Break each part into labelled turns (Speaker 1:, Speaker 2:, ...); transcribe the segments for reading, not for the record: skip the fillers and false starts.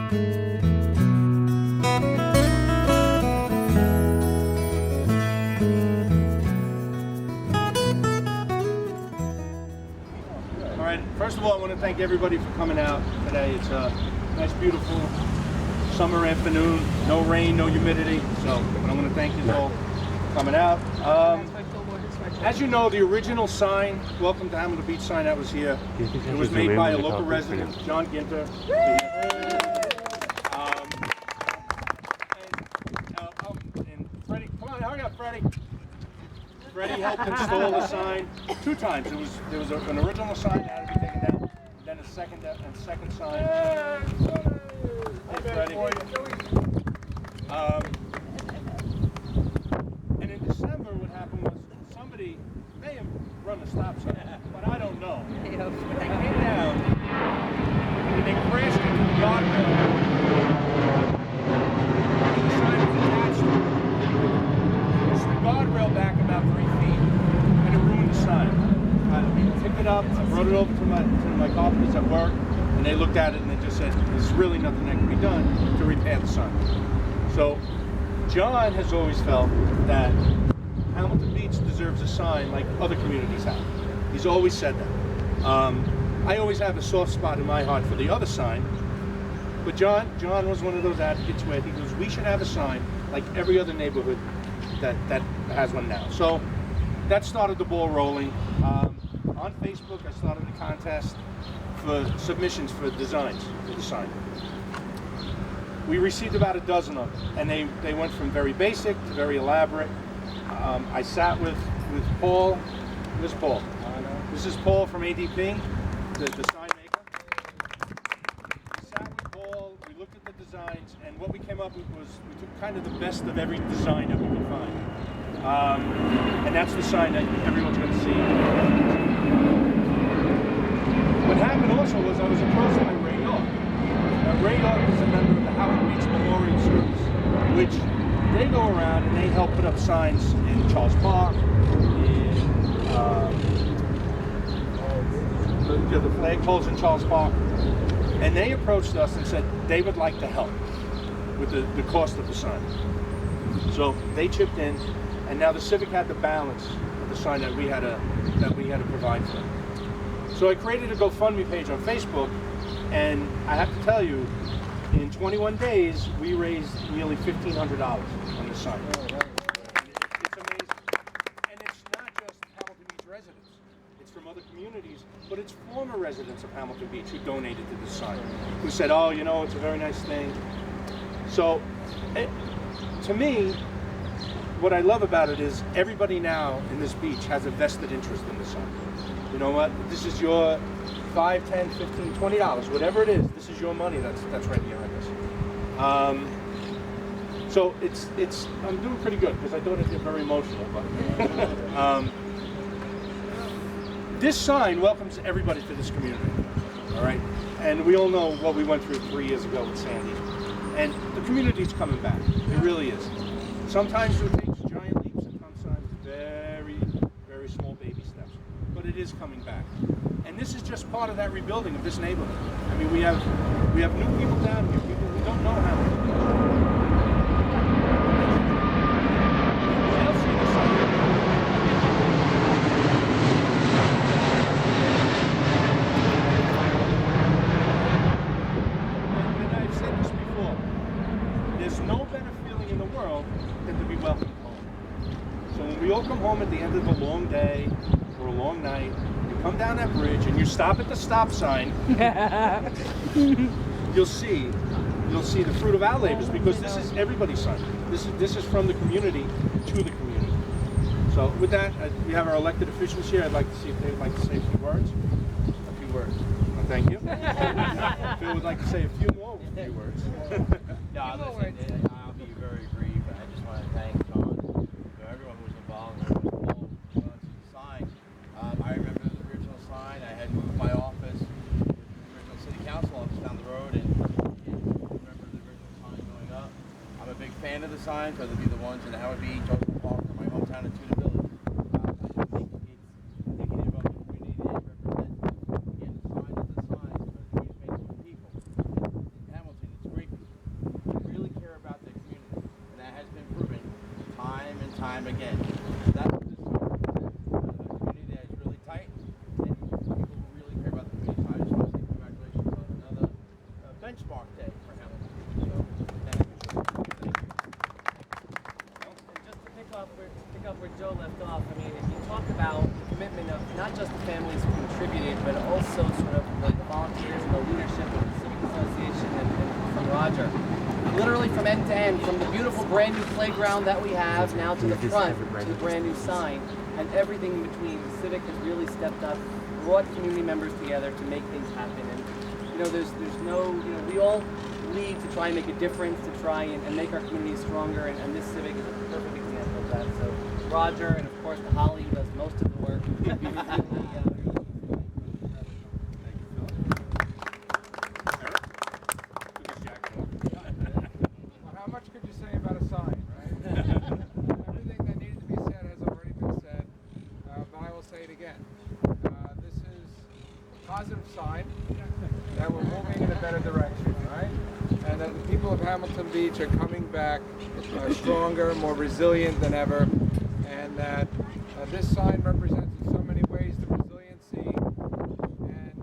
Speaker 1: First of all, I want to thank everybody for coming out today. It's a nice, beautiful summer afternoon. No rain, no humidity. So I want to thank you all for coming out. As you know, the original sign, Welcome to Hamilton Beach sign that was here, it was made by a local resident, John Ginter. And Freddie, come on, hurry up, Freddie. Freddie helped install the sign 2 times. There was an original sign that had to be taken down, then a second sign. Hey, Freddie. And in December, what happened was somebody may have run a stop sign, but I don't know. They came down and they crashed into the guardrail. The sign was attached to it. Pushed the guardrail back about 3 feet, and it ruined the sign. I picked it up, I brought it over to my carpenters at work, and they looked at it and they just said, there's really nothing that can be done to repair the sign. So John has always felt that Hamilton Beach deserves a sign like other communities have. He's always said that. I always have a soft spot in my heart for the other sign, but John was one of those advocates where he goes, we should have a sign like every other neighborhood that has one now. So that started the ball rolling. On Facebook, I started a contest for submissions for designs for the sign. We received about a dozen of them, and they went from very basic to very elaborate. I sat with Paul. Where's Paul? This is Paul from ADP, the sign maker. We sat with Paul, we looked at the designs, and what we came up with was we took kind of the best of every design that we could find. And that's the sign that everyone's going to see. What happened also was I was approached by Ray York. Now, Ray York is a member of the Hamilton Beach Memorial Service, which they go around and they help put up signs in Charles Park, in the flagpoles in Charles Park, and they approached us and said they would like to help with the cost of the sign. So they chipped in, and now the Civic had the balance of the sign that we had to provide for them. So I created a GoFundMe page on Facebook, and I have to tell you, in 21 days, we raised nearly $1,500 on the sign. It's amazing. And it's not just Hamilton Beach residents. It's from other communities, but it's former residents of Hamilton Beach who donated to this sign, who said, oh, you know, it's a very nice thing. So, to me, what I love about it is everybody now in this beach has a vested interest in the sign. You know what? This is your $5, $10, $15, $20, whatever it is. This is your money that's right behind us. So I'm doing pretty good because I don't get very emotional. But this sign welcomes everybody to this community. All right, and we all know what we went through 3 years ago with Sandy, and the community's coming back. It really is. Sometimes it takes giant leaps, and sometimes very, very small baby steps. But it is coming back, and this is just part of that rebuilding of this neighborhood. I mean, we have new people down here, people who don't know Hamilton. They'll see the sign. And I've said this before. There's no better feeling in the world than to be welcomed home. So when we all come home at the end of a long day or a long night, you come down that bridge and you stop at the stop sign, you'll see the fruit of our labors, because this is everybody's sign. This is from the community to the community. So with that, we have our elected officials here. I'd like to see if they would like to say a few words. Well, thank you. Phil would like to say a few more words.
Speaker 2: Yeah, listen, I'll be very brief. I just want to thank John, everyone who was involved, to the sign. I remember the original sign. I had moved my office, the original city council office down the road, and remember the original sign going up. I'm a big fan of the signs, whether it be the ones in Howard Beach, Oakland Park, or my hometown in Tudor Village. I think it's indicative of the community they represent. Again, the sign is the sign, but it's made for people. In Hamilton, it's great again. That's what this is. A community that is really tight, and people who really care about the community. So I just want to say congratulations on another benchmark day for Hamilton. So, thank you.
Speaker 3: And just to pick up where Joe left off, I mean, if you talk about the commitment of not just the families who contributed, but also sort of the volunteers and the leadership of the Civic Association and from Roger. Literally from end to end, from the beautiful brand new playground that we have now to the front, to the brand new sign, and everything in between. The Civic has really stepped up, brought community members together to make things happen. And you know, there's no, you know, we all lead to try and make a difference, to try and make our community stronger, and this Civic is a perfect example of that. So Roger, and of course to Holly, who does most of the work.
Speaker 4: How much could you say about a sign, right? Everything that needed to be said has already been said, but I will say it again. This is a positive sign that we're moving in a better direction, right? And that the people of Hamilton Beach are coming back stronger, more resilient than ever, and that this sign represents in so many ways the resiliency and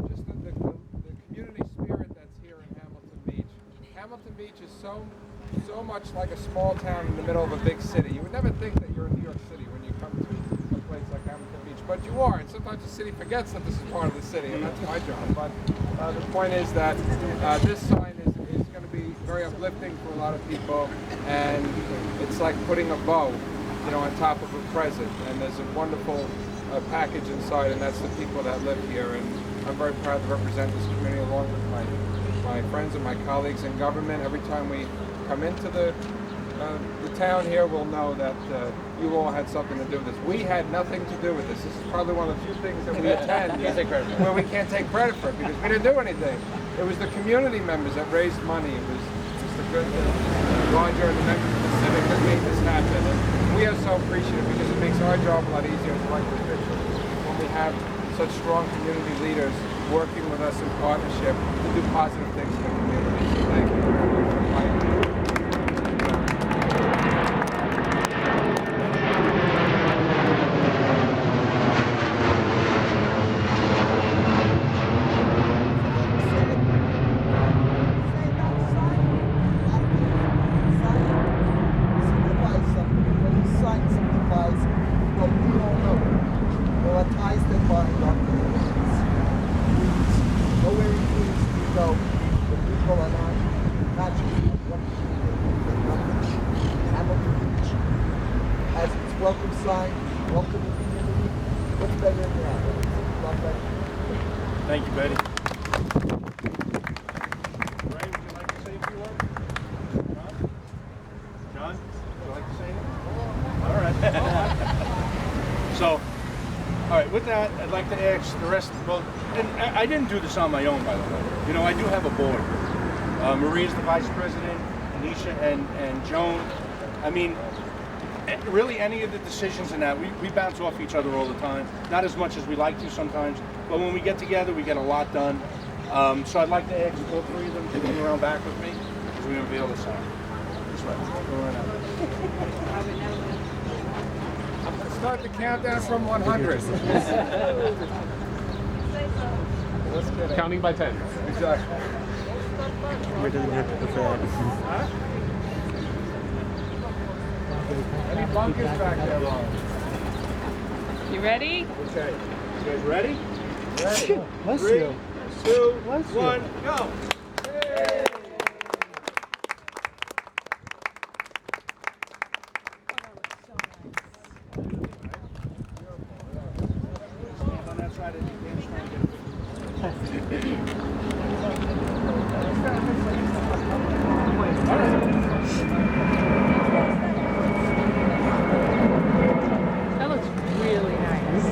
Speaker 4: just the community spirit that's here in Hamilton Beach. Hamilton Beach is so much like a small town in the middle of a big city. You would never think that you're in New York City when you come to a place like Hamilton Beach, but you are, and sometimes the city forgets that this is part of the city, and that's my job. But the point is that this sign is going to be very uplifting for a lot of people, and it's like putting a bow, you know, on top of a present, and there's a wonderful package inside, and that's the people that live here, and I'm very proud to represent this community along with my friends and my colleagues in government. Every time we come into the town here, we'll know that you all had something to do with this. We had nothing to do with this. This is probably one of the few things that we attend where we can't take credit for it, because we didn't do anything. It was the community members that raised money. It was the good Roger and the members of the Civic that made this happen. And we are so appreciative, because it makes our job a lot easier as elected officials when we have such strong community leaders working with us in partnership to do positive things in the community. So thank you very much for inviting me.
Speaker 5: Welcome sign, welcome to the community. What's better than that? Love that.
Speaker 1: Thank you, Betty. Ray, would you like to say a few words? John? Would you like to say anything? All right. So, all right, with that, I'd like to ask the rest, well, and I didn't do this on my own, by the way. You know, I do have a board. Maria's the vice president, Anisha and Joan. I mean, really any of the decisions in that, we bounce off each other all the time. Not as much as we like to sometimes, but when we get together, we get a lot done. So I'd like to ask all three of them to come around back with me, because we're going to be able to sign. This way. Go right out.
Speaker 4: Let's start the countdown from 100. Let's get it.
Speaker 6: Counting by 10.
Speaker 4: Exactly. Any bunkers back there, Ron?
Speaker 7: You ready?
Speaker 1: Okay. You guys ready?
Speaker 4: Ready.
Speaker 6: Bless
Speaker 1: 3,
Speaker 6: you.
Speaker 1: 2,
Speaker 6: Bless you.
Speaker 1: 1, go!
Speaker 4: Hey.
Speaker 1: Stand on that side of the bench, try and get
Speaker 7: That looks really nice.